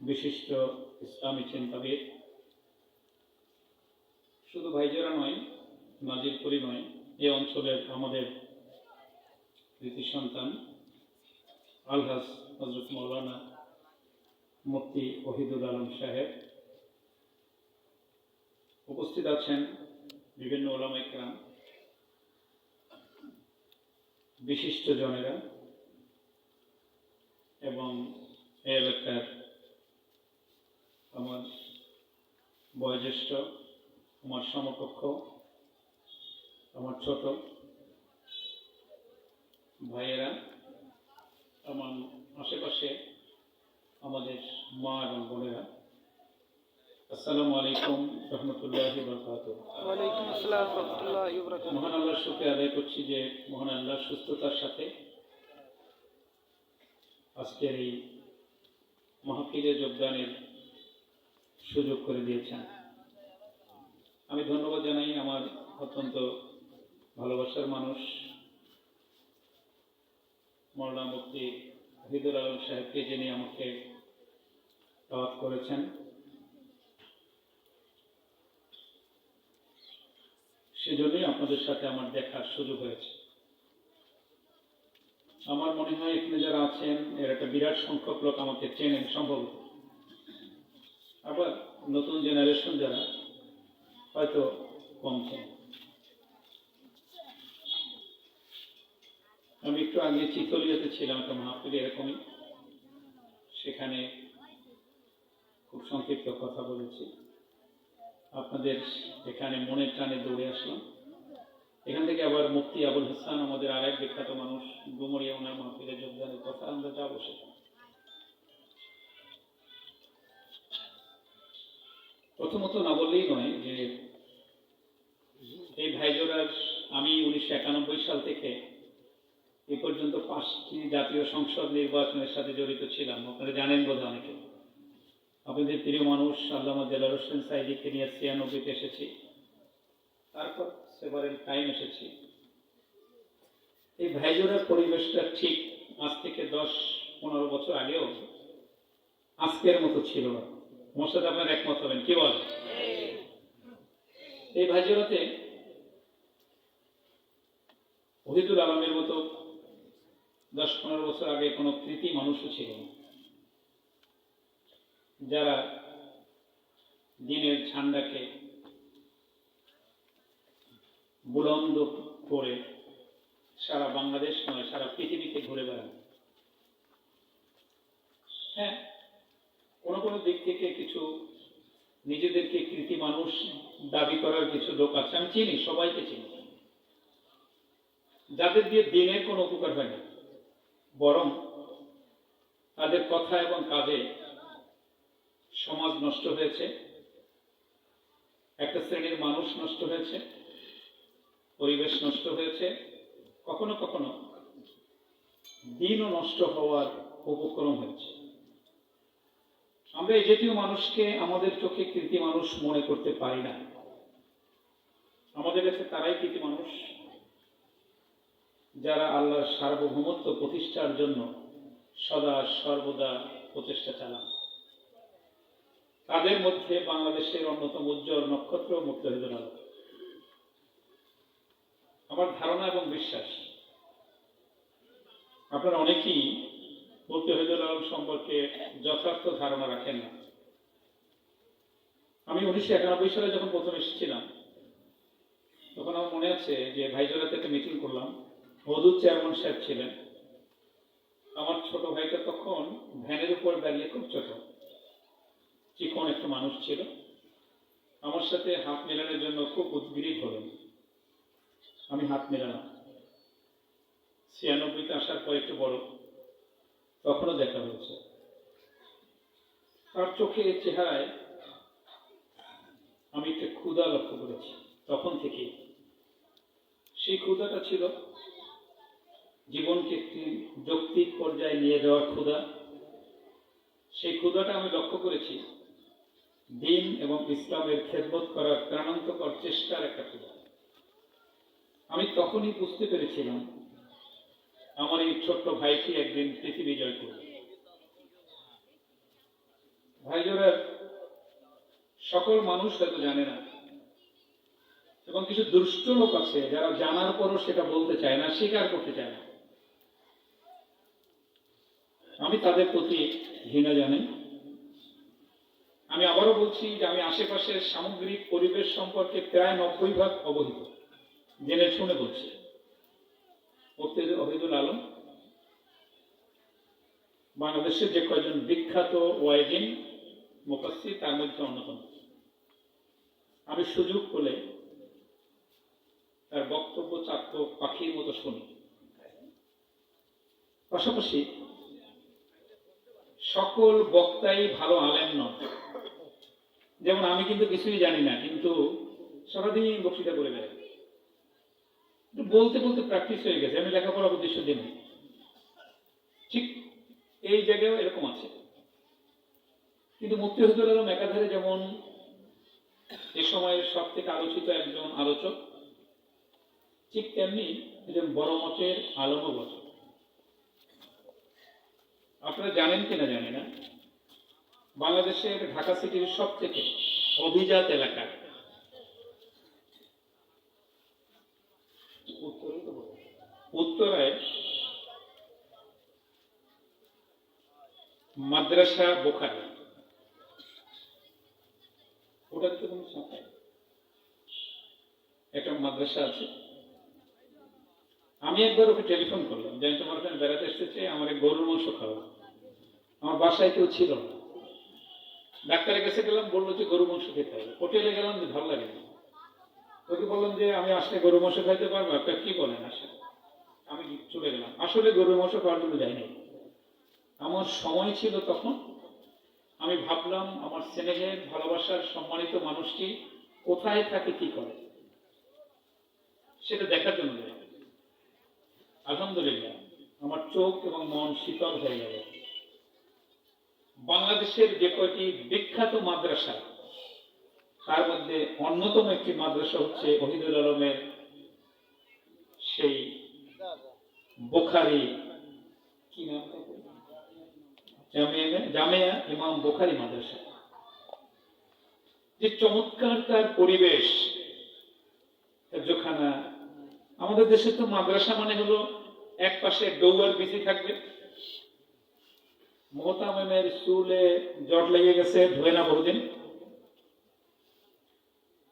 বিশিষ্ট ইসলামী চিন্তাবিদ, শুধু ভাইজেরা নয়, নাজিরপুরি নয়, এই অঞ্চলের আমাদের কৃতি সন্তান আলহাজ হযরত মাওলানা মুফতি ওহিদুল আলম সাহেব, উপস্থিত আছেন বিভিন্ন ওলামায়ে কেরাম, বিশিষ্ট জনেরা এবং এই এলাকার আমার বয়োজ্যেষ্ঠ, আমার সমকক্ষ, আমার ছোট ভাইয়েরা, আমার আশেপাশে আমাদের মা এবং বোনেরা, আসসালামু আলাইকুম রহমতুল্লাহি ওয়া বারাকাতুহু। ওয়ালাইকুম আসসালাম রাহমাতুল্লাহি ওয়া বারাকাতুহু। মহান আল্লাহর শুকরিয়া আদায় করছি যে মহান আল্লাহর সুস্থতার সাথে আজকের এই মাহফিলে যোগদানের সুযোগ করে দিয়েছেন। আমি ধন্যবাদ জানাই আমার অত্যন্ত ভালোবাসার মানুষ মাওলানা মুফতি ওহিদুল আলম সাহেবকে, যিনি আমাকে দাওয়াত করেছেন। সেজন্যই আপনাদের সাথে আমার দেখার সুযোগ হয়েছে। আমার মনে হয় এখানে যারা আছেন এর একটা বিরাট সংখ্যক লোক আমাকে চেনেন সম্ভবত, আবার নতুন জেনারেশন যারা হয়তো কম চেনেন। আমি একটু আগে চিতলিয়াতে ছিলাম, একটা মাহফিলে এরকমই, সেখানে খুব সংক্ষিপ্ত কথা বলেছি। আপনাদের এখানে মনের টানে দৌড়ে আসলাম। এখান থেকে আবার মুফতি আবুল হাসান, আমাদের আরেক বিখ্যাত মানুষ, ডুমুরিয়া, ওনার মাহফিলে যোগদানের কথা, আমরা যাবো সেখানে। প্রথমত না বললেই নয় যে এই ভাইজোরার আমি 1991 সাল থেকে এ পর্যন্ত 5টি জাতীয় সংসদ নির্বাচনের সাথে জড়িত ছিলাম। আপনারা জানেন বোধ হয় অনেকে। আপনাদের প্রিয় মানুষ আল্লামা দেলাওয়ার হোসেন সাঈদীকে নিয়ে 96-তে এসেছি, তারপর সেভারেল টাইম এসেছি। এই ভাইজোরার পরিবেশটা ঠিক আজ থেকে 10-15 বছর আগেও আজকের মতো ছিল না। আমার সাথে আপনার একমত হবেন, কি বল? এই ভাইজোরাতে ওহিদুল আলমের মতো 10-15 বছর আগে কোনো কৃতি মানুষও ছিল না, যারা দিনের ঝান্ডাকে বুলন্দ করে সারা বাংলাদেশ নয়, সারা পৃথিবীতে ঘুরে বেড়ান। হ্যাঁ, কোনো কোনো দিক থেকে কিছু নিজেদেরকে কৃতি মানুষ দাবি করার কিছু লোক আছে, আমি চিনি, সবাইকে চিনি, যাদের দিয়ে দিনের কোনো উপকার হয় না, বরং তাদের কথা এবং কাজে সমাজ নষ্ট হয়েছে, একটা শ্রেণীর মানুষ নষ্ট হয়েছে, পরিবেশ নষ্ট হয়েছে, কখনো কখনো দিনও নষ্ট হওয়ার উপক্রম হয়েছে। আমরা এই জাতীয় মানুষকে আমাদের চোখে কৃতি মানুষ মনে করতে পারি না। আমাদের কাছে তারাই কৃতি মানুষ যারা আল্লাহর সার্বভৌমত্ব প্রতিষ্ঠার জন্য সদা সর্বদা প্রচেষ্টা চালান। তাদের মধ্যে বাংলাদেশের অন্যতম উজ্জ্বল নক্ষত্র মুফতি ওহিদুল আলম। আমার ধারণা এবং বিশ্বাস আপনারা অনেকেই মুফতি ওহিদুল আলম সম্পর্কে যথার্থ ধারণা রাখেন না। আমি 1991 সালে যখন প্রথম এসেছিলাম, তখন আমার মনে আছে যে ভাইজোরাতে একটা মিটিং করলাম, মধুর চেয়ারম্যান সাহেব ছিলেন। আমার ছোট ভাইটা তখন ভ্যানের উপর দাঁড়িয়ে, খুব ছোট চিকন একটা মানুষ ছিল, আমার সাথে হাত মেলানোর জন্য খুব উদ্গ্রীব হলেন। আমি হাত মেলালাম। 96-তে আসার পর একটু বড়, তখনও দেখা হয়েছে। তার চোখে, চেহারায় আমি একটা ক্ষুধা লক্ষ্য করেছি তখন থেকে। সেই ক্ষুধাটা ছিল জীবনকে একটি যৌক্তিক পর্যায়ে নিয়ে যাওয়ার ক্ষুধা। সেই ক্ষুধাটা আমি লক্ষ্য করেছি দিন এবং ইসলামের খেদমত করার প্রাণান্তকর চেষ্টার একটা ক্ষুধা। আমি তখনই বুঝতে পেরেছিলাম আমার এই ছোট্ট ভাইটি একদিন পৃথিবী জয় করবে। ভাইজোরা, সকল মানুষ হয়তো জানে না, এবং কিছু দুষ্ট লোক আছে যারা জানার পরও সেটা বলতে চায় না, স্বীকার করতে চায় না। আমি তাদের প্রতি ঘৃণা জানাই। আমি আবারও বলছি যে আমি আশেপাশের সামগ্রিক পরিবেশ সম্পর্কে প্রায় 90% অবহিত, জেনে শুনে বলছি। মুফতি ওহিদুল আলম বাংলাদেশের যে কয়েকজন বিখ্যাত ওয়াইজিন মুফাসসির তার মধ্যে অন্যতম। আমি সুযোগ পেলে তার বক্তব্য চাক্য পাখির মতো শুনি। পাশাপাশি সকল বক্তাই ভালো আলেম নন। যেমন আমি কিন্তু কিছুই জানি না, কিন্তু সারাদিন বক্তৃতা করে বেড়াই। বলতে বলতে প্র্যাকটিস হয়ে গেছে, আমি লেখাপড়ার উদ্দেশ্য দিন। ঠিক এই জায়গায়ও এরকম আছে। কিন্তু মুফতি ওহিদুল আলম একাধারে যেমন এ সময়ের সব থেকে আলোচিত একজন আলোচক, ঠিক তেমনি একজন বড় মতের আলমও বটে। আপনারা জানেন কিনা জানি না, বাংলাদেশের ঢাকা সিটির সব থেকে অভিজাত এলাকা উত্তরায় মাদ্রাসা বোখারি। ওটার তো কোনো সংখ্যা, একটা মাদ্রাসা আছে। আমি একবার ওকে টেলিফোন করলাম যে আমি তোমার ওখানে বেড়াতে এসেছি, আমার গরুর মাংস খাওয়া। আমার বাসায় কেউ ছিল না, ডাক্তারের কাছে গেলাম, বললো যে গরু মাংস খেতে হবে। হোটেলে গেলাম, যে ভালো লাগে না। ওকে বললাম যে আমি আসলে গরু মাংস খাইতে পারবো, একটা কি বলেন আসে। আমি চলে গেলাম, আসলে গরু মাংস খাওয়ার জন্য যাইনি। আমার সময় ছিল তখন। আমি ভাবলাম আমার স্নেহের ভালোবাসার সম্মানিত মানুষটি কোথায় থাকে, কি করে, সেটা দেখার জন্য যাই। আলহামদুলিল্লাহ আমার চোখ এবং মন শীতল হয়ে গেল। বাংলাদেশের যে কয়টি বিখ্যাত মাদ্রাসা, তার মধ্যে অন্যতম একটি মাদ্রাসা হচ্ছে ওহিদুল আলমের সেই বোখারি, কি নাম, জামিয়া ইমাম বোখারি মাদ্রাসা। যে চমৎকার তার পরিবেশ, যেখানে আমাদের দেশে তো মাদ্রাসা মানে হলো এক পাশে ডৌয়ার বিচি থাকবে, মোহতামেমের চুলে জট লেগে গেছে, ধুয়ে না বহুদিন,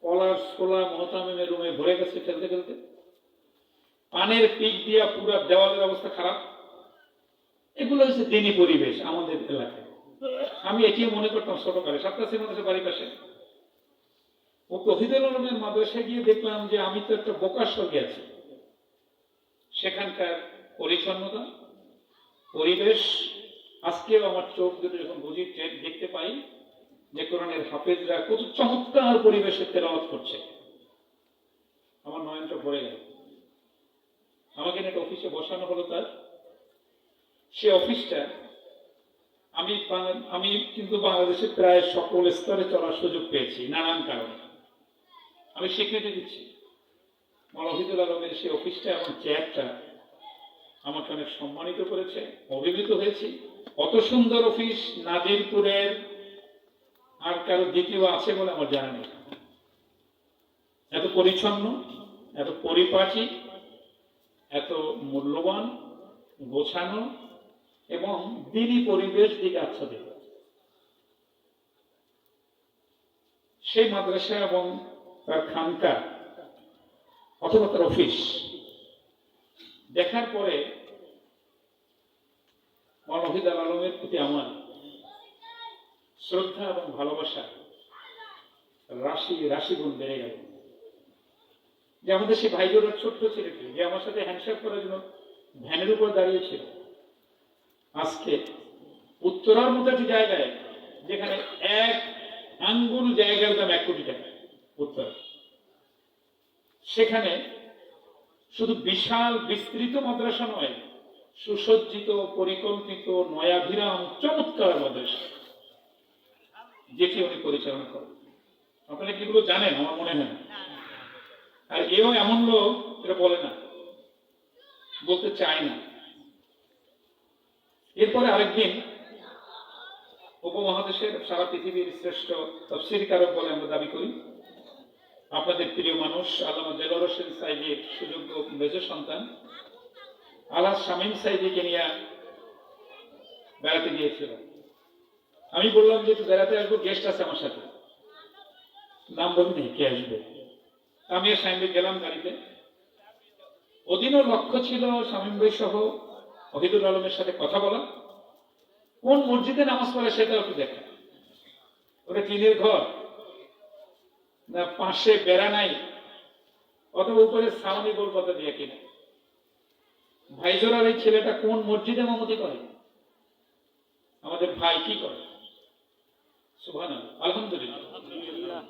কলার ছোলা মোহতামেমের রুমে ভরে গেছে খেলতে খেলতে, পানের পিক দিয়া পুরো দেওয়ালের অবস্থা খারাপ। এগুলো হচ্ছে দিনী পরিবেশ আমাদের এলাকায়। আমি এটিও মনে করতাম ছোটকালে, সাতটাশি মাদ্রাসা বাড়ির পাশে। ওহিদুল আলমের মাদ্রাসায় গিয়ে দেখলাম যে আমি তো একটা বোকার স্বর্গে আছি। সেখানকার পরিচ্ছন্নতা, পরিবেশ, আজকেও আমার চোখ দুটো যখন বুঝি দেখতে পাই যে কোরআনের হাফেজরা কত চমৎকার পরিবেশে তেলাওয়াত করছে, আমার নয়নটা ভরে গেল। আমাকে একটা অফিসে বসানো হলো তার। সে অফিসটা আমি কিন্তু বাংলাদেশের প্রায় সকল স্তরে চলার সুযোগ পেয়েছি নানান কারণে। আমি স্বীকৃতি দিচ্ছি, ওহিদুল আলমের সেই অফিসটা এবং চেয়ারটা আমাকে অনেক সম্মানিত করেছে, অভিভূত হয়েছি। অত সুন্দর অফিস নাজিরপুরের আর কারো দ্বিতীয় আছে বলে আমার জানা নেই। এত পরিচ্ছন্ন, এত পরিপাটি, এত মূল্যবান, গোছানো এবং দিনী পরিবেশ দিকে আচ্ছাদিত। সেই মাদ্রাসা এবং তার খানকা অথবা তার অফিস দেখার পরে ওহিদুল আলমের প্রতি আমার শ্রদ্ধা এবং ভালোবাসা রাশি গুণ বেড়ে গেল। যে আমাদের সে ভাইজোরা ছোট্ট ছেলেটি যে আমার সাথে হ্যান্ডশেক করার জন্য ভ্যানের উপর দাঁড়িয়েছিল, আজকে উত্তরার মতো একটি জায়গায় যেখানে এক আঙ্গুল জায়গার দাম 1 কোটি টাকা, উত্তর, সেখানে শুধু বিশাল বিস্তৃত মাদ্রাসা নয়, সুসজ্জিত, পরিকল্পিত, নয়াভিরাম, চমৎকার মাদ্রাসা, যেটি উনি পরিচালনা করেন। আপনারা কি এগুলো জানেন? আমার মনে হয় না। আর এও এমন লোক এটা বলে না, বলতে চায় না। এরপরে আরেকদিন উপমহাদেশের সারা পৃথিবীর শ্রেষ্ঠ তফসিরকারক বলে আমরা দাবি করি। আপনাদের প্রিয় মানুষ আল্লামা দেলোয়ার হোসেন সাইদির সুযোগ্য মেজ সন্তান আলহাজ শামীম সাইদিকে নিয়ে বেড়াতে গিয়েছিল। আমি বললাম যে একটু বেড়াতে আসবো, গেস্ট আছে আমার সাথে, নাম বলিনি কে আসবে। আমি আর শামীম ভাই গেলাম গাড়িতে। ওদিনও লক্ষ্য ছিল শামীম ভাই সহ ওহিদুল আলমের সাথে কথা বলা, কোন মসজিদে নামাজ পড়ে সেটা একটু দেখা। ওটা টিনের ঘর না পাশে বেড়া নাই, অথবা উপরে সাউনি গোল কথা দিয়ে কিনা। ভাইজোরার এই ছেলেটা কোন মসজিদে ইমামতি করে, আমাদের ভাই কি করে? সুবহানাল্লাহ, আলহামদুলিল্লাহ।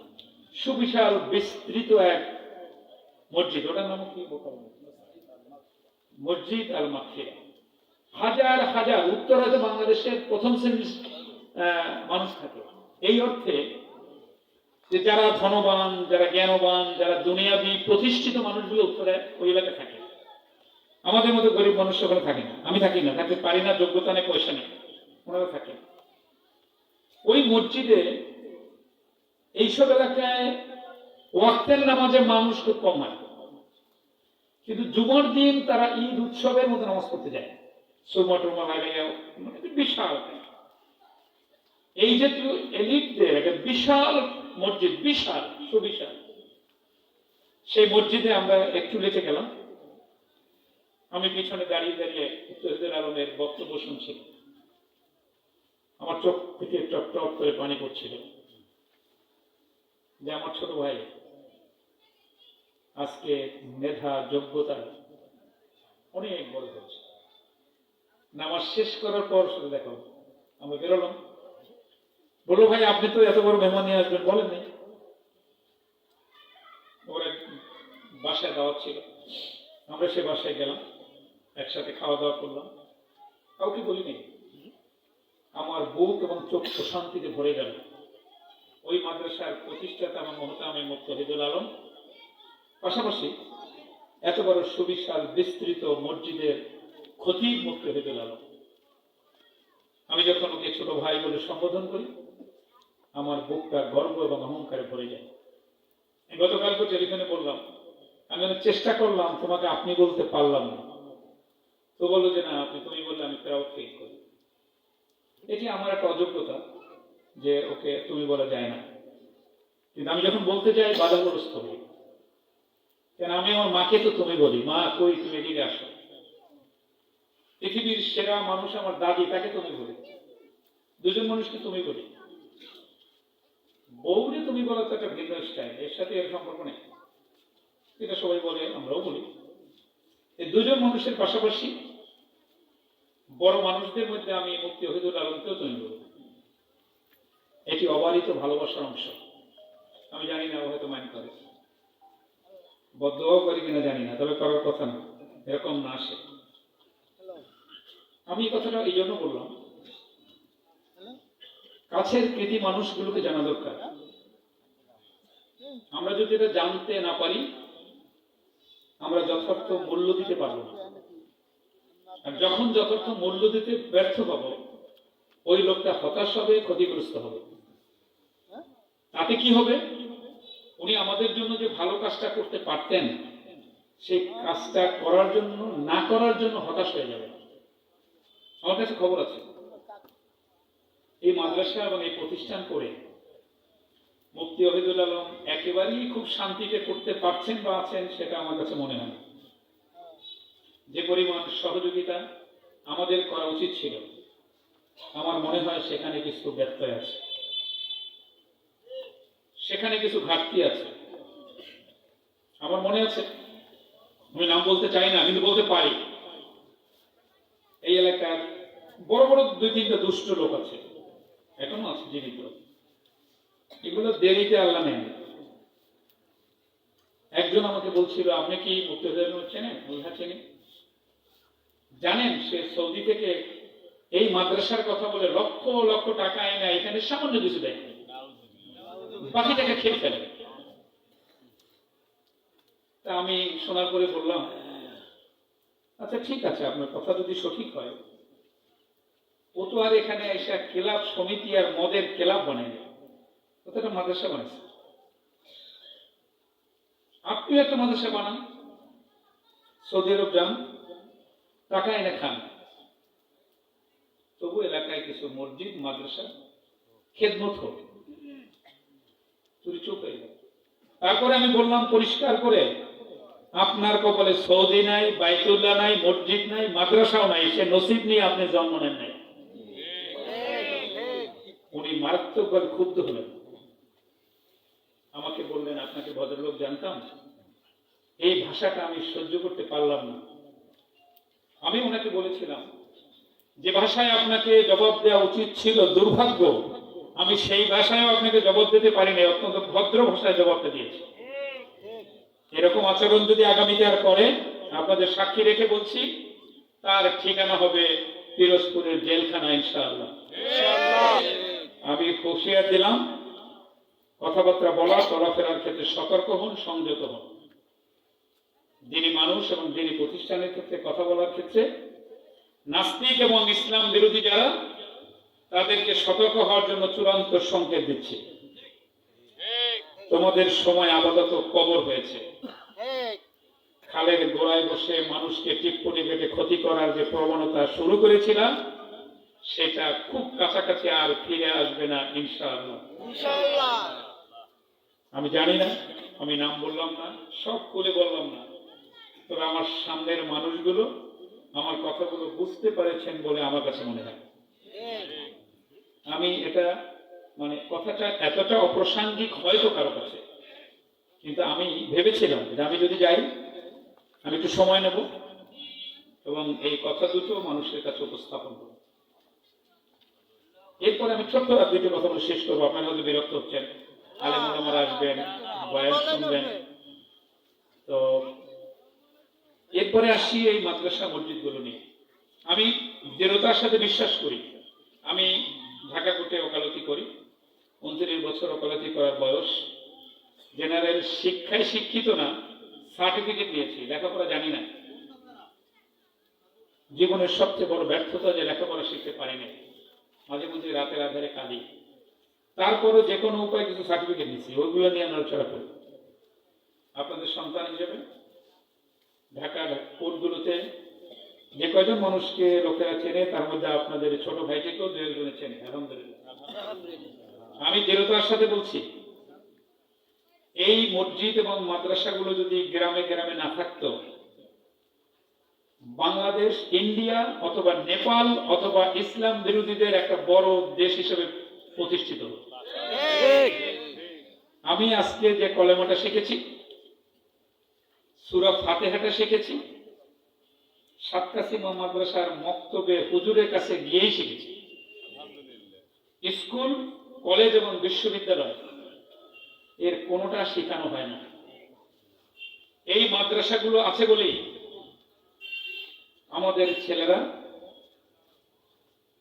সুবিশাল বিস্তৃত এক মসজিদ, ওটার নাম কি? মসজিদ আল মাকফিরা। হাজার হাজার উত্তরাতে বাংলাদেশের প্রথম শ্রেণীর মানুষ থাকে। এই অর্থে যে যারা ধনবান, যারা জ্ঞানবান, যারা দুনিয়াবি প্রতিষ্ঠিত মানুষগুলো উত্তরে ওই এলাকায় থাকে। আমাদের মতো গরিব মানুষ ওখানে থাকে না, আমি থাকি না, থাকতে পারি না, যোগ্যতা নেই, পয়সা নেই, ওনারা থাকে। ওই মসজিদে এইসব এলাকায় ওয়াক্তের নামাজে মানুষ খুব কম হয়, কিন্তু জুমার দিন তারা ঈদ উৎসবের মতো নামাজ পড়তে যায়, সুরমা টুরমা লাগাইয়া, বিশাল। এই জাতীয় এলিটদের একটা বিশাল মসজিদ, বিশাল সুবিশাল। সেই মসজিদে আমরা একটু লেটে গেলাম। আমি পিছনে দাঁড়িয়ে দাঁড়িয়ে শহীদুল আলমের বক্তব্য শুনছি। আমার চোখ থেকে টপ টপ করে পানি পড়ছিল যে আমার ছোট ভাই আজকে মেধা যোগ্যতা অনেক বড় হচ্ছে। নামাজ শেষ করার পর শুধু দেখো আমরা বেরোলাম, বললো ভাই আপনি তো এত বড় মেহমান নিয়ে আসবেন বলেন নাই। ওর এক বাসায় দাওয়াত ছিল, আমরা সে বাসায় গেলাম, একসাথে খাওয়া দাওয়া করলাম, কাউকে বলিনি। আমার বুক এবং চোখ প্রশান্তিতে ভরে গেল। ওই মাদ্রাসার প্রতিষ্ঠাতা আমার মহতামিম মুফতি ওহিদুল আলম, পাশাপাশি এত বড় সুবিশাল বিস্তৃত মসজিদের খতিব মুফতি ওহিদুল আলম। আমি যখন ওকে ছোট ভাই বলে সম্বোধন করি, আমার বুকটা গর্ব এবং অহংকারে ভরে যায়। গতকালকে টেলিফোনে বললাম, আমি অনেক চেষ্টা করলাম তোমাকে আপনি বলতে পারলাম না, তো বললো যে না আপনি তুমি বললে আমি প্রাউড ফিল করি। এটি আমার একটা অযোগ্যতা যে ওকে তুমি বলা যায় না, কিন্তু আমি যখন বলতে যাই বাধাগ্রস্ত হই। কেন আমি আমার মাকে তো তুমি বলি, মা কই তুমি এদিকে আসো। পৃথিবীর সেরা মানুষ আমার দাদি, তাকে তুমি বলি। দুজন মানুষকে তুমি বলি। বউরে তুমি বলা তো একটা ভিন্ন স্টাইল, এর সাথে এর সম্পর্ক নেই, এটা সবাই বলে, আমরাও বলি। এই দুজন মানুষের পাশাপাশি বড় মানুষদের মধ্যে আমি মুফতি ওহিদুল আলমকেও তুমি বলি। এটি অবারিত ভালোবাসার অংশ। আমি জানি না ও হয়তো মাইন্ড করে, বদদোয়াও করি কিনা জানি না, তবে করার কথা না, এরকম না আসে। আমি এই কথাটা এই জন্য বললাম, কাছের কৃতি মানুষগুলোকে জানা দরকার। আমরা যদি এটা জানতে না পারি, আমরা যথার্থ মূল্য দিতে পারবো না। আর যখন যথার্থ মূল্য দিতে ব্যর্থ পাবো, ওই লোকটা হতাশ হবে, ক্ষতিগ্রস্ত হবে। তাতে কি হবে? উনি আমাদের জন্য যে ভালো কাজটা করতে পারতেন, সেই কাজটা করার জন্য না করার জন্য হতাশ হয়ে যাবে। আমার কাছে খবর আছে, এই মাদ্রাসা এবং এই প্রতিষ্ঠান করে মুফতি ওহিদুল আলম একেবারেই খুব শান্তিতে করতে পারছেন বা আছেন, সেটা আমার কাছে মনে হয়। যে পরিমাণ সহযোগিতা আমাদের করা উচিত ছিল, আমার মনে হয় সেখানে কিছু ব্যত্যয় আছে, সেখানে কিছু ঘাটতি আছে। আমার মনে আছে, আমি নাম বলতে চাই না কিন্তু বলতে পারি, এই এলাকার বড় বড় 2-3টা দুষ্ট লোক আছে, এখনো আছে জীবিত। এগুলো দেরিতে আল্লাহ নেন। একজন আমাকে বলছিল, আপনি কি মুফতি ওহিদুল আলম চেনেন? বলহা চিনি। জানেন সে সৌদি থেকে এই মাদ্রাসার কথা বলে লক্ষ লক্ষ টাকা এনে এখানে সামান্য কিছু দেয়, বাকি টাকা খেয়ে ফেলে। তা আমি শোনার পরে বললাম, আচ্ছা ঠিক আছে, আপনার কথা যদি সঠিক হয় ও তো আর এখানে এসে ক্লাব সমিতি আর মদের ক্লাব বানায় না, ও তো একটা মাদ্রাসা বানাইছে। আপনিও একটা মাদ্রাসা বানান, সৌদি আরব যান, টাকা এনে খান, তবু এলাকায় কিছু মসজিদ মাদ্রাসা খেদমত হোক। চুরি চুপ হয়ে গেল। তারপরে আমি বললাম পরিষ্কার করে, আপনার কপালে সৌদি নাই, বাইতুল্লাহ নাই, মসজিদ নাই, মাদ্রাসাও নাই, সে নসিব নিয়ে আপনি জন্ম নেন নাই। উনি মারাত্মকভাবে ক্ষুব্ধ হলেন, আমাকে বললেন আপনাকে ভদ্রলোক জানতাম, এই ভাষাটা আমি সহ্য করতে পারলাম না। আমি ওনাকে বলেছিলাম যে ভাষায় আপনাকে জবাব দেওয়া উচিত ছিল, দুর্ভাগ্য আমি সেই ভাষায় আপনাকে জবাব দিতে পারিনি, অত্যন্ত ভদ্র ভাষায় জবাবটা দিয়েছি। এরকম আচরণ যদি আগামীতে আর করে, আপনাদের সাক্ষী রেখে বলছি, তার ঠিকানা হবে পিরোজপুরের জেলখানা ইনশাআল্লাহ। আমি হুঁশিয়ার দিলাম, কথাবার্তা বলা চলাফেরার ক্ষেত্রে সতর্ক হন, সংযত হন। যিনি মানুষ এবং যিনি প্রতিষ্ঠানের ক্ষেত্রে কথা বলার ক্ষেত্রে নাস্তিক এবং ইসলাম বিরোধী যারা, তাদেরকে সতর্ক হওয়ার জন্য চূড়ান্ত সংকেত দিচ্ছি। তোমাদের সময় আপাতত কবর হয়েছে। খালের গোড়ায় বসে মানুষকে টিপ্পনি কেটে ক্ষতি করার যে প্রবণতা শুরু করেছিলাম, সেটা খুব কাছাকাছি আর ফিরে আসবে না ইনশাআল্লাহ। আমি জানি না, আমি নাম বললাম না, সব খুলে বললাম না, তবে আমার সামনের মানুষগুলো আমার কথাগুলো বুঝতে পেরেছেন বলে আমার কাছে মনে হয়। আমি এটা মানে কথাটা এতটা অপ্রাসঙ্গিক হয়তো কারো কাছে, কিন্তু আমি ভেবেছিলাম যে আমি যদি যাই, আমি একটু সময় নেব এবং এই কথা দুটো মানুষের কাছে উপস্থাপন করব। এরপরে আমি ছোট্ট আর দুটো কথা বলে শেষ করবো। আপনারা হয়তো বিরক্ত হচ্ছেন, আলেম ওলামারা আসবেন, বয়ান শুনবেন। তো এরপরে আসি এই মাদ্রাসা মসজিদগুলো নিয়ে। আমি দৃঢ়তার সাথে বিশ্বাস করি, আমি ঢাকা কোর্টে ওকালতি করি, 29 বছর ওকালতি করার বয়স। জেনারেল শিক্ষায় শিক্ষিত না, সার্টিফিকেট নিয়েছি, লেখাপড়া জানি না। জীবনের সবচেয়ে বড় ব্যর্থতা যে লেখাপড়া শিখতে পারিনি, মাঝে মধ্যে রাতের আধারে কাঁদি। তারপরও যে কোনো উপায় কিছু সার্টিফিকেট নিচ্ছি, ওইগুলো নিয়ে নড়াচড়া করি। আপনাদের সন্তান হিসেবে ঢাকার কোর্টগুলোতে যে কয়জন মানুষকে লোকেরা চেনে, তার মধ্যে আপনাদের ছোট ভাইটিকেও 2 জনে চেনে, আলহামদুলিল্লাহ। আমি দৃঢ়তার সাথে বলছি, এই মসজিদ এবং মাদ্রাসাগুলো যদি গ্রামে গ্রামে না থাকতো, বাংলাদেশ ইন্ডিয়া অথবা নেপাল অথবা ইসলাম বিরোধীদের একটা বড় দেশ হিসেবে প্রতিষ্ঠিত হতো। আমি আজকে যে কলেমাটা শিখেছি, সূরা ফাতিহাটা শিখেছি, সাতকাসিমা মাদ্রাসার মক্তবে হুজুরের কাছে গিয়েই শিখেছি। স্কুল, কলেজ এবং বিশ্ববিদ্যালয় এর কোনোটা শেখানো হয় না। এই মাদ্রাসাগুলো আছে বলেই আমাদের ছেলেরা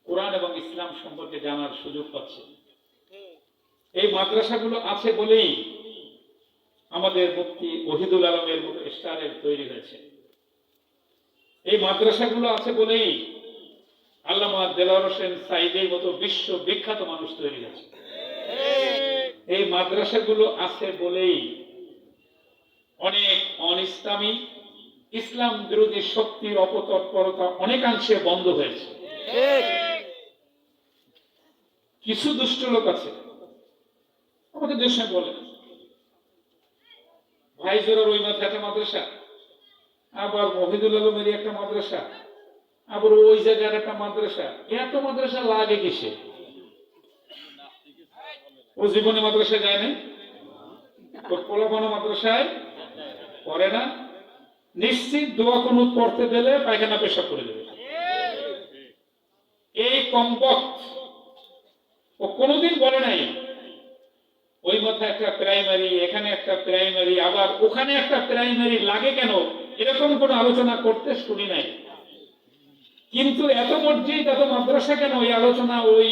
কোরআন এবং ইসলাম সম্পর্কে জানার সুযোগ পাচ্ছে। এই মাদ্রাসাগুলো আছে বলেই আমাদের মুফতি ওহিদুল আলমের মতো স্টারের তৈরি হয়েছে। এই মাদ্রাসাগুলো আছে বলেই আল্লামা দেলাওয়ার হোসেন সাইদির মতো বিশ্ব বিখ্যাত মানুষ তৈরি হয়েছে। এই মাদ্রাসাগুলো আছে বলেই অনেক অনিসলামী ইসলাম বিরোধী শক্তির অপতৎপরতা অনেকাংশে বন্ধ হয়েছে। কিছু দুষ্ট লোক আছে আমাদের দেশে বলে, ভাইজোরার ওই মাথায় একটা মাদ্রাসা, আবার মহিদুল আলমের একটা মাদ্রাসা, আবার ওই জায়গার একটা মাদ্রাসা। এত মাদ্রাসা লাগে কিসে? ও জীবনে মাদ্রাসায় যায় না, ওর পোলাপানো মাদ্রাসায় পড়ে না, নিশ্চিত দোয়া কুনুত পড়তে দিলে পায়খানা পেশাব করে দেবে। এই কমবক্ত ও কোনোদিন বলে নাই ওই মাথায় একটা প্রাইমারি, এখানে একটা প্রাইমারি, আবার ওখানে একটা প্রাইমারি লাগে কেন, এরকম কোন আলোচনা করতে শুনি নাই। কিন্তু এত মসজিদ এত মাদ্রাসা কেন, এই আলোচনা ওই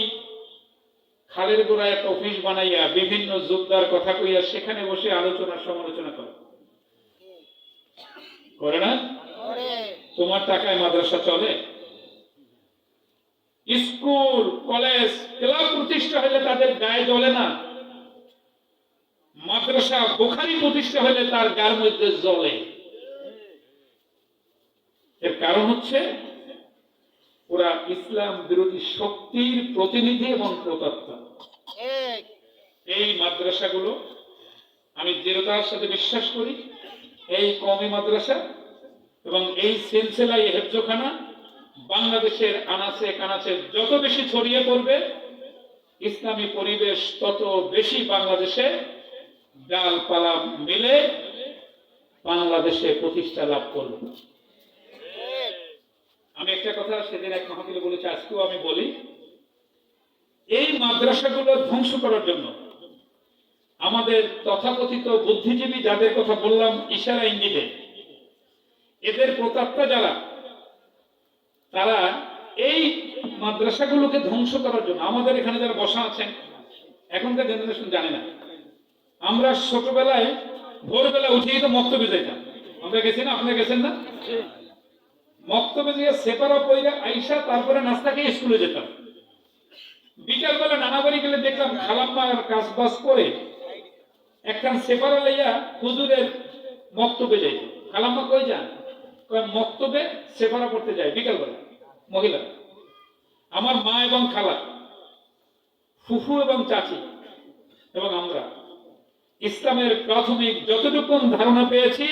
খালের গোড়ায় একটা অফিস বানাইয়া বিভিন্ন যোদ্ধার কথা কইয়া সেখানে বসে আলোচনা সমালোচনা করে না? তোমার টাকায় মাদ্রাসা চলে? স্কুল কলেজ ক্লাব প্রতিষ্ঠা হলে তাদের গায়ে জ্বলে না, মাদ্রাসা বুখারী প্রতিষ্ঠা হলে তার গায়ের মধ্যে জ্বলে। এর কারণ হচ্ছে ওরা ইসলাম বিরোধী শক্তির প্রতিনিধি এবং প্রতাত্তা। এই মাদ্রাসাগুলো আমি দৃঢ়তার সাথে বিশ্বাস করি, এই কওমি মাদ্রাসা এবং এই সিলসিলা হেফজখানা বাংলাদেশের আনাচে কানাচে যত বেশি ছড়িয়ে পড়বে, ইসলামী পরিবেশ তত বেশি বাংলাদেশে ডালপালা মিলে বাংলাদেশে প্রতিষ্ঠা লাভ করবে। আমি একটা কথা সেদিন এক মাহফিলে বলেছি, আজকেও আমি বলি, এই মাদ্রাসাগুলো ধ্বংস করার জন্য আমাদের তথাকথিত বুদ্ধিজীবী যাদের কথা বললাম ইশারা ইঙ্গিতে, এদের প্রতাপ্তা যারা, তারা এই মাদ্রাসাগুলোকে ধ্বংস করার জন্য, আমাদের এখানে যারা বসা আছেন এখনকার জেনারেশন জানে না, আমরা ছোটবেলায় ভোরবেলা উঠেই তো মক্তবে যেতাম। আমরা গেছি না, আপনারা গেছেন না? মক্তবে গিয়ে সেপারা পইরা আইসা তারপরে নাস্তা খেয়ে স্কুলে যেতাম। বিকালবেলা নানা বাড়ি গেলে দেখলাম খালাম্মার কাজ বাজ করে একখান সেপারা লইয়া হুজুরের মক্তবে যাই। খালাম্মা কই যান? মক্তবে সেপারা পড়তে যায় বিকালবেলা মহিলা। আমার মা এবং খালা, ফুফু এবং চাচি এবং আমরা ইসলামের প্রাথমিক যতটুকু ধারণা পেয়েছি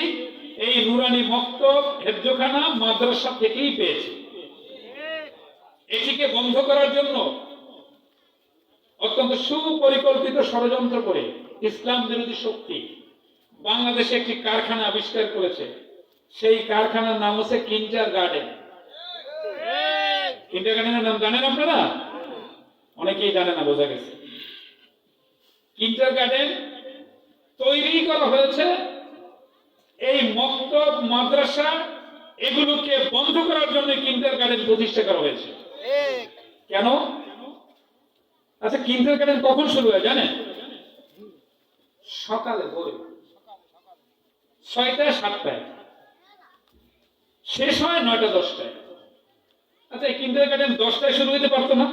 এই নুরানি মক্তব হেফজখানা মাদ্রাসা থেকেই পেয়েছি। এটিকে বন্ধ করার জন্য অত্যন্ত সুপরিকল্পিত ষড়যন্ত্র করে ইসলাম বিরোধী শক্তি বাংলাদেশে একটি কারখানা আবিষ্কার করেছে। সেই কারখানার নাম হচ্ছে কিন্টার গার্ডেন। কিন্টার গার্ডেনের নাম জানেন আপনারা? অনেকেই জানে না, বোঝা গেছে। কিন্টার গার্ডেন তৈরি করা হয়েছে এই মক্তব মাদ্রাসা এগুলোকে বন্ধ করার জন্য কিন্টার গার্ডেন প্রতিষ্ঠা করা হয়েছে। কেন? আচ্ছা, কিন্টার গার্ডেন কখন শুরু হয় জানেন? সকালে ভোরে 6টা 7টায়, শেষ হয় 9টা 10টায়। আচ্ছা, এই কিন্টার গার্ডেন 10টায় শুরু হতে পারতো না?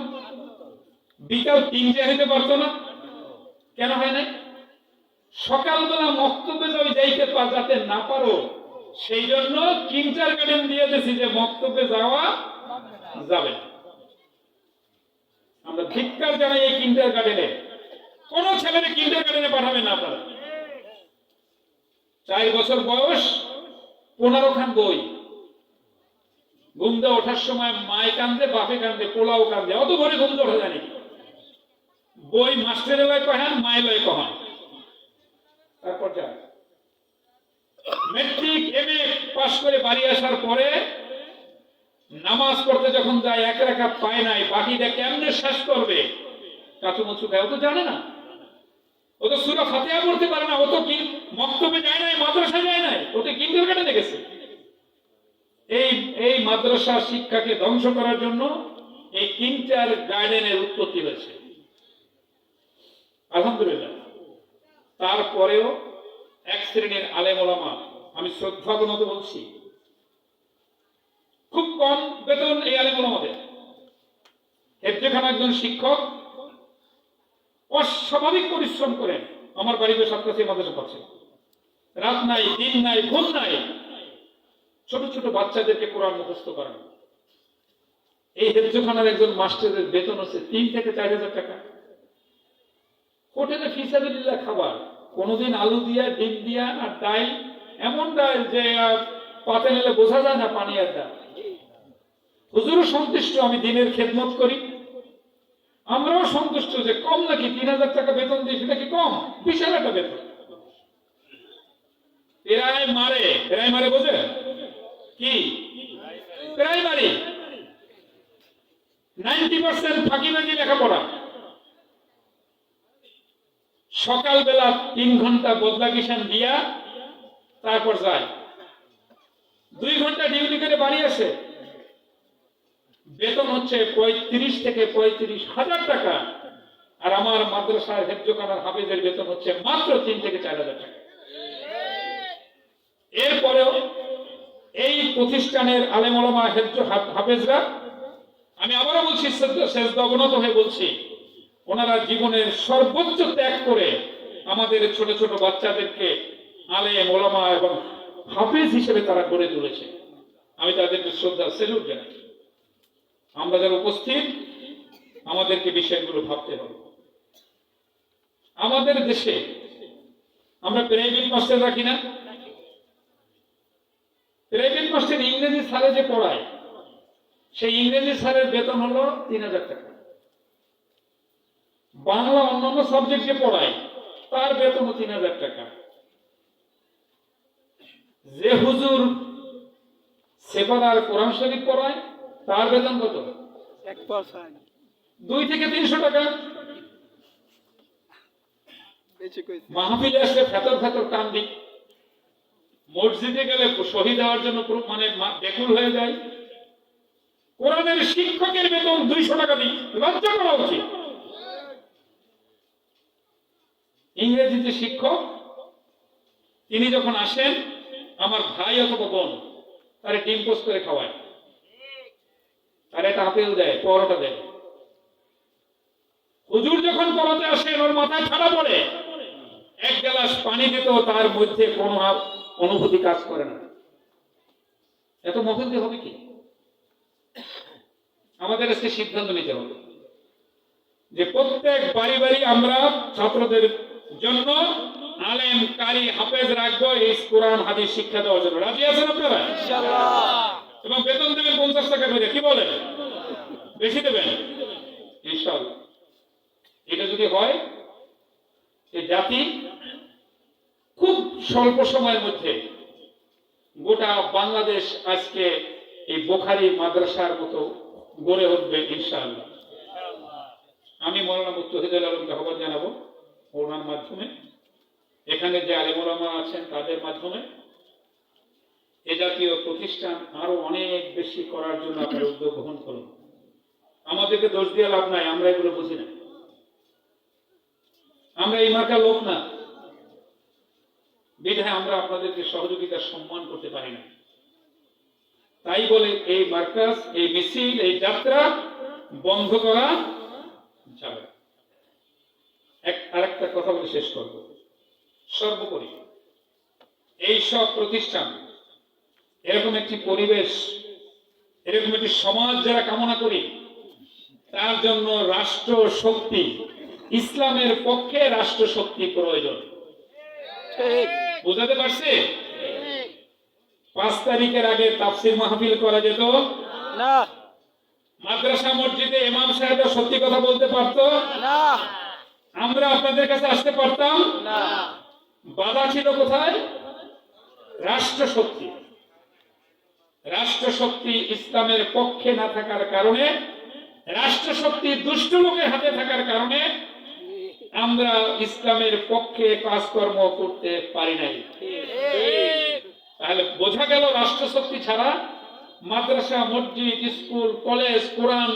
বিকাল 3টায় হতে পারতো না? কেন হয় না? সকালবেলা মক্তবে যাইতে যাতে না পারো সেই জন্য কিন্টার গার্ডেন দিয়ে দিয়েছি যে মক্তবে যাওয়া যাবে না। আমরা ধিক্কার জানাই এই কিন্টার গার্ডেনে। কোন ছেলেকে কিন্টার গার্ডেনে পাঠাবেন না আপনারা। 4 বছর বয়স, 15 খান বই, ঘুম দিয়ে ওঠার সময় মায় কান্দে, বাপে কান্দে, পোলাও কান্দে, অত ভরে ঘুম দিয়ে ওঠা জানি। বই মাস্টারের লয় কহান, মায়ের লয় কহান। তারপর যায় মেট্রিক এমএ পাস করে বাড়ি আসার পরে নামাজ পড়তে যখন যায় 1 রাকাত পায় নাই, বাকিটা কেমনে শেষ করবে কাচুমুচু খায়, ও তো জানে না। ও তো সূরা ফাতিহা পড়তে পারে না। ও তো কি মক্তবে যায় নাই, মাদ্রাসায় যায় নাই, ও তো কিন্ডার গার্ডেনে গেছে। এই মাদ্রাসা শিক্ষাকে ধ্বংস করার জন্য এই কিন্টার গার্ডেনের উৎপত্তি হয়েছে। আলহামদুলিল্লাহ। তারপরেও এক শ্রেণীর আলেম ওলামা, আমি শ্রদ্ধাবনত বলছি, খুব কম বেতন এই আলেম ওলামাদের। হেফজখানা একজন শিক্ষক অস্বাভাবিক পরিশ্রম করেন। আমার বাড়িতে 7 ক্লাসে মাদ্রাসা পড়ছে, রাত নাই, দিন নাই, ঘুম নাই, ছোট ছোট বাচ্চাদেরকে কোরআন মুখস্থ করেন। এই হেফজখানার একজন মাস্টারের বেতন হচ্ছে 3 থেকে 4,000 টাকা। হোটেলে ফিসাবিল্লাহ খাবার, কোনোদিন আলু দিয়া, ডিম দিয়া আর ডাল, এমন ডাল যে পাতে নিলে বোঝা যায় না পানি আর ডাল। হুজুরও সন্তুষ্ট, আমি দিনের খেদমত করি, আমরাও সন্তুষ্ট যে কম নাকি 3,000 টাকা বেতন দিয়ে, সেটা কি কম? বিশাল একটা বেতন। প্রায় মারে বোঝে কি? প্রাইমারি 90% ফাঁকিবাজি লেখাপড়া। সকালবেলা 3 ঘন্টা বদলা কিষান দিয়া তারপর যায়, 2 ঘন্টা ডিউটি করে বাড়ি আসে, বেতন হচ্ছে 35 থেকে 35,000 টাকা। আর আমার মাদ্রাসার হেফজখানার হাফেজের বেতন হচ্ছে মাত্র 3 থেকে 4,000 টাকা। এরপরেও এই প্রতিষ্ঠানের আলেম ওলামা হাফেজরা আমি আবারও বলছি, সেজদা অবনত হয়ে বলছি, ওনারা জীবনের সর্বোচ্চ ত্যাগ করে আমাদের ছোট ছোট বাচ্চাদেরকে আলেম ওলামা এবং হাফেজ হিসেবে তারা গড়ে তুলেছে। আমি তাদেরকে শ্রদ্ধা স্যালুট জানাই। আমরা যারা উপস্থিত, আমাদেরকে বিষয়গুলো ভাবতে হবে। আমাদের দেশে আমরা প্রাইভেট মাস্টার রাখি না? প্রাইভেট মাস্টার ইংরেজি স্যারে যে পড়ায়, সেই ইংরেজি স্যারের বেতন হলো 3000 টাকা। বাংলা অন্যান্য সাবজেক্টে পড়ায়, তার বেতন 3000 টাকা। যে হুজুর সেপারার কোরআন শরীফ পড়ায়, তার বেতন কত? 1% 2 থেকে 300 টাকা। বেশি কইছে। মাহফিলে আসলে ফেতর ফেতর টান দিই, মসজিদে গেলে শহীদ হওয়ার জন্য মানে ব্যাকুল হয়ে যায়। কোরআনের শিক্ষকের বেতন 200 টাকা দিই, লজ্জা করা উচিত। ইংরেজিতে শিক্ষক, তিনি যখন আসেন, আমার ভাই অথবা বোন তারে ডিম পোস্ট করে খাওয়ায়, তার একটা আপেল দেয়, পরোটা দেয়। হুজুর যখন পড়াতে আসেন, ওর মাথায় ঠাডা পড়ে, 1 গ্লাস পানি দিতেও তার মধ্যে কোনো অনুভূতি কাজ করে না। এত মহন্তি হবে কি? আমাদের আজকে সিদ্ধান্ত নিতে হবে যে প্রত্যেক বাড়ি বাড়ি আমরা ছাত্রদের জন্য আলেম কারি হাফেজ রাখবো, এই কোরআন হাদিস শিক্ষা দেওয়ার জন্য। রাজি আছেন আপনারা? ইনশাআল্লাহ। এবং বেতন দেবেন 50 টাকা করে, কি বলেন? বেশি দেবেন ইনশাআল্লাহ। এটা যদি হয়, এই জাতি খুব স্বল্প সময়ের মধ্যে গোটা বাংলাদেশ আজকে এই বোখারি মাদ্রাসার মতো গড়ে উঠবে ইনশাআল্লাহ। আমি মৌলানা মুফতি ওহিদুল আলমকে আহ্বান জানাবো ওনার মাধ্যমে, এখানে যে আলেম ওলামা আছেন তাদের মাধ্যমে এ জাতীয় প্রতিষ্ঠান আরো অনেক বেশি করার জন্য আপনারা উদ্যোগ গ্রহণ করুন। আমাদেরকে দোষ দিয়ে লাভ নাই, আমরা এগুলো বুঝি না, আমরা এই মার্কার লোক না, বিধায় আমরা আপনাদেরকে সহযোগিতার সম্মান করতে পারি না। তাই বলে এই মার্কাজ, এই মিছিল, এই যাত্রা বন্ধ করা যাবে। আরেকটা কথা বলে শেষ করব। সর্বোপরি এই সব প্রতিষ্ঠান, এরকম একটি পরিবেশ, এরকম একটি সমাজ যারা কামনা করি, তার জন্য রাষ্ট্র শক্তি, ইসলামের পক্ষে রাষ্ট্র শক্তি প্রয়োজন। ঠিক। বুঝাতে পারছি? 5 তারিখের আগে তাফসীর মাহফিল করা যেত না। মাদ্রাসা মসজিদে ইমাম সাহেবরা সত্যি কথা বলতে পারতো না। আমরা আপনাদের কাছে আসতে পারতাম না। বাধা ছিল কোথায়? রাষ্ট্র শক্তি। রাষ্ট্র শক্তি ইসলামের পক্ষে না থাকার কারণে, রাষ্ট্র শক্তি দুষ্ট লোকের হাতে থাকার কারণে আমরা ইসলামের পক্ষে কাজকর্ম করতে পারি নাই। তাহলে বোঝা গেল রাষ্ট্র শক্তি ছাড়া মাদ্রাসা, মসজিদ, স্কুল, কলেজ, কোরআন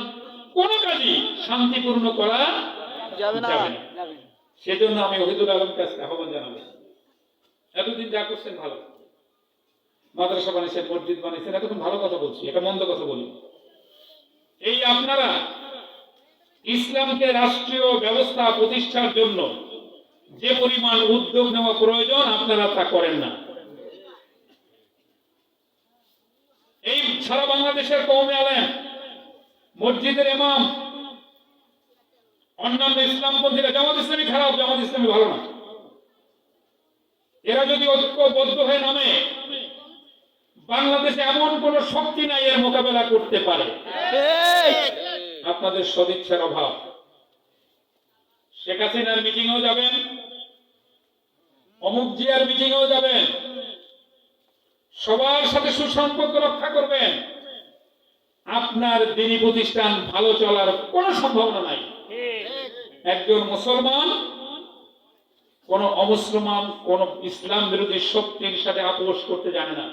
কোন কাজই শান্তিপূর্ণ করা যাবে না। যাবে না। সেজন্য আমি ওহিদুল আলমকে আজকে আহ্বান জানাবো, এতদিন যা করছেন ভালো, মাদ্রাসা বানিয়েছেন, মসজিদ বানিয়েছেন, এতক্ষণ ভালো কথা বলছি, এটা মন্দ কথা বলি। এই আপনারা ইসলামকে রাষ্ট্রীয় ব্যবস্থা প্রতিষ্ঠার জন্য যে পরিমাণ উদ্যোগ নেওয়া প্রয়োজন, আপনারা তা করেন না। এই সারা বাংলাদেশের কওমে আলেম, মসজিদের ইমাম, অন্যান্য ইসলামপন্থীরা, জামাত ইসলামী খারাপ, জামাত ইসলামী ভালো না, এরা যদি ঐক্যবদ্ধ হয়ে নামে, বাংলাদেশে এমন কোন শক্তি নাই এর মোকাবেলা করতে পারে। আপনাদের সদিচ্ছার অভাব। শেখ হাসিনার মিটিংও যাবেন, অমুক জিয়ার মিটিংও যাবেন, সবার সাথে সুসম্পর্ক রক্ষা করবেন, আপনার দিনী প্রতিষ্ঠান ভালো চলার কোনো সম্ভাবনা নাই। একজন মুসলমান কোন অমুসলমান, কোন ইসলাম বিরোধী শক্তির সাথে আপোষ করতে জানে না।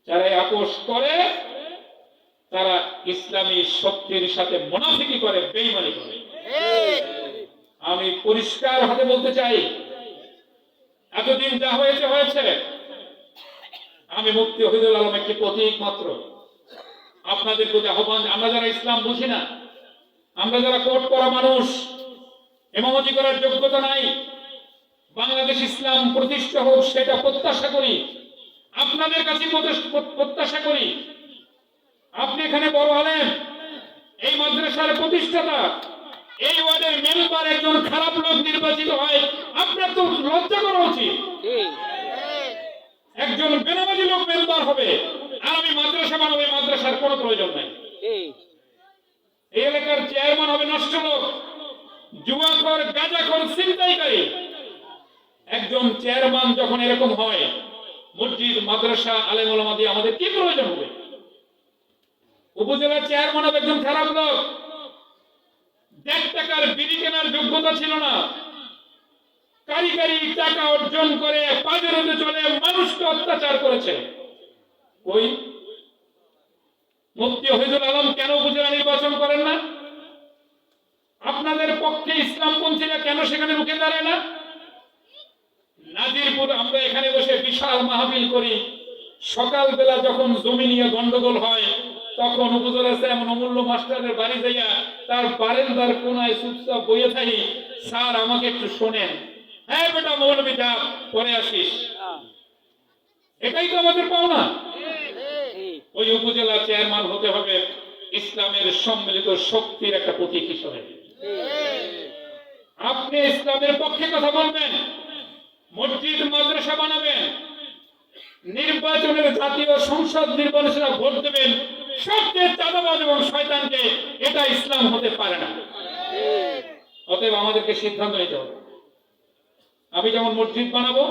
যারা আপোষ করে তারা ইসলামী শক্তির সাথে মুনাফিকি করে, বেঈমানি করে। আমি পরিষ্কার হাতে বলতে চাই, এতদিন যা হয়েছে হয়েছে। আমি মুফতি ওহিদুল আলম একটি প্রতীক মাত্র। আপনাদের প্রতি আহ্বান, আমরা যারা ইসলাম বুঝি না, আমরা যারা কোট করা মানুষ, ইমামতি করার যোগ্যতা নাই, বাংলাদেশ ইসলাম প্রতিষ্ঠা হোক সেটা প্রত্যাশা করি, আপনাদের কাছে প্রত্যাশা করি। আপনি এখানে বড় আলেম, এই মাদ্রাসার প্রতিষ্ঠাতা, এই ওয়ার্ডের মেম্বার একজন খারাপ লোক নির্বাচিত হয়, আপনার তো লজ্জা করা উচিত। ঠিক একজন বেনামাজি লোক মেম্বার হবে আর আমি মাদ্রাসা বানাবো, এই মাদ্রাসার কোনো প্রয়োজন নাই। ঠিক এই এলাকার চেয়ারম্যান হবে নষ্ট লোক, জুয়াখোর, গাঁজাখোর, ছিনতাইকারী। একজন চেয়ারম্যান যখন এরকম হয়, মসজিদ, মাদ্রাসা, আলেম ওলামা দিয়ে আমাদের কি প্রয়োজন হবে? উপজেলার চেয়ারম্যান হবে একজন খারাপ লোক, 1.5 টাকার বিড়ি কেনার যোগ্যতা ছিল না, কারিগরি টাকা অর্জন করে পাজেরোতে চলে মানুষকে অত্যাচার করেছে। ওই মুফতি ওহিদুল আলম কেন উপজেলা নির্বাচন করেন না? আপনাদের পক্ষে ইসলামপন্থীরা কেন সেখানে রুখে দাঁড়ায় না? নাজিরপুর আমরা এখানে বসে বিশাল মাহফিল করি, সকালবেলা যখন জমি নিয়ে গন্ডগোল হয় তখন উপজেলা এমন অমূল্য মাস্টারের বাড়ি যাইয়া তার বারান্দার কোনায় চুপচাপ বইয়ে থাকি, স্যার আমাকে একটু শোনেন। হ্যাঁ বেটা মৌলবি যা, পরে আসিস। এটাই তো আমাদের পাওনা। ওই উপজেলা চেয়ারম্যান হতে হবে ইসলামের সম্মিলিত শক্তির একটা প্রতীক হিসেবে। আপনি ইসলামের পক্ষে কথা বলবেন, মসজিদ মাদ্রাসা বানাবেন, নির্বাচনের জাতীয় সংসদ নির্বাচনে ভোট দেবেন সবচেয়ে চাঁদাবাজ এবং শয়তানকে, এটা ইসলাম হতে পারে না। অতএব আমাদেরকে সিদ্ধান্ত নিতে হবে। আমি যেমন মসজিদ বানাবো,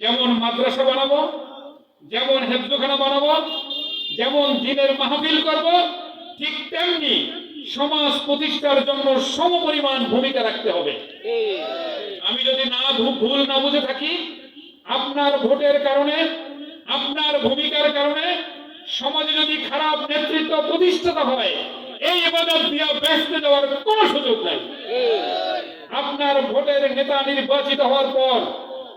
যেমন মাদ্রাসা বানাবো, যেমন হেফজখানা বানাবো, যেমন দ্বীনের মাহফিল করব, ঠিক তেমনি সমাজ প্রতিষ্ঠার জন্য সমপরিমাণ ভূমিকা রাখতে হবে। আমি যদি ভুল না বুঝে থাকি, আপনার ভোটের কারণে, আপনার ভূমিকার কারণে সমাজে যদি খারাপ নেতৃত্ব প্রতিষ্ঠিত হয়, এই ইবাদত দিয়ে ব্যস্ত যাওয়ার কোনো সুযোগ নাই। আপনার ভোটের নেতা নির্বাচিত হওয়ার পর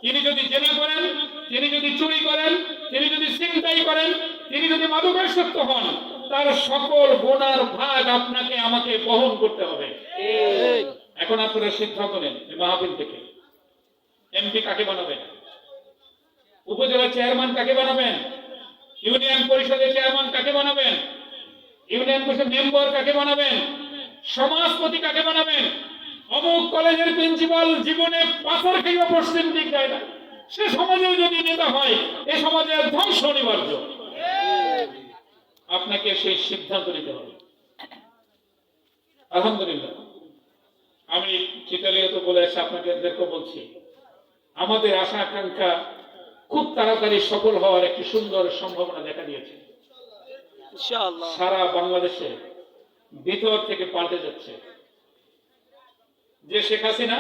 তিনি যদি জেনা করেন, তিনি যদি চুরি করেন, তিনি যদি ছিনতাই করেন, তিনি যদি মাদকাসক্ত হন, তার সকল গুনার ভাগ আপনাকে আমাকে বহন করতে হবে। এখন আপনারা সিদ্ধান্ত নেন মাহফিল থেকে এমপি কাকে বানাবেন, উপজেলা চেয়ারম্যান কাকে বানাবেন, ইউনিয়ন পরিষদের চেয়ারম্যান কাকে বানাবেন, ইউনিয়ন পরিষদ মেম্বার কাকে বানাবেন, সমাজপতি কাকে বানাবেন। অমুক কলেজের প্রিন্সিপাল জীবনে পাথর খেয়ে পশ্চিম দিক যায় না, সে সমাজের যদি নেতা হয় এ সমাজের ধ্বংস অনিবার্য। আপনাকে সেই সিদ্ধান্ত নিতে হবে। আলহামদুলিল্লাহ, আমি চিতালিয়া তো বলে এসে আপনাদেরকে বলছি, আমাদের আশা আকাঙ্ক্ষা খুব তাড়াতাড়ি সফল হওয়ার একটি সুন্দর সম্ভাবনা দেখা দিয়েছে। ইনশাআল্লাহ সারা বাংলাদেশে ভিতর থেকে পাল্টে যাচ্ছে। যে শেখ হাসিনা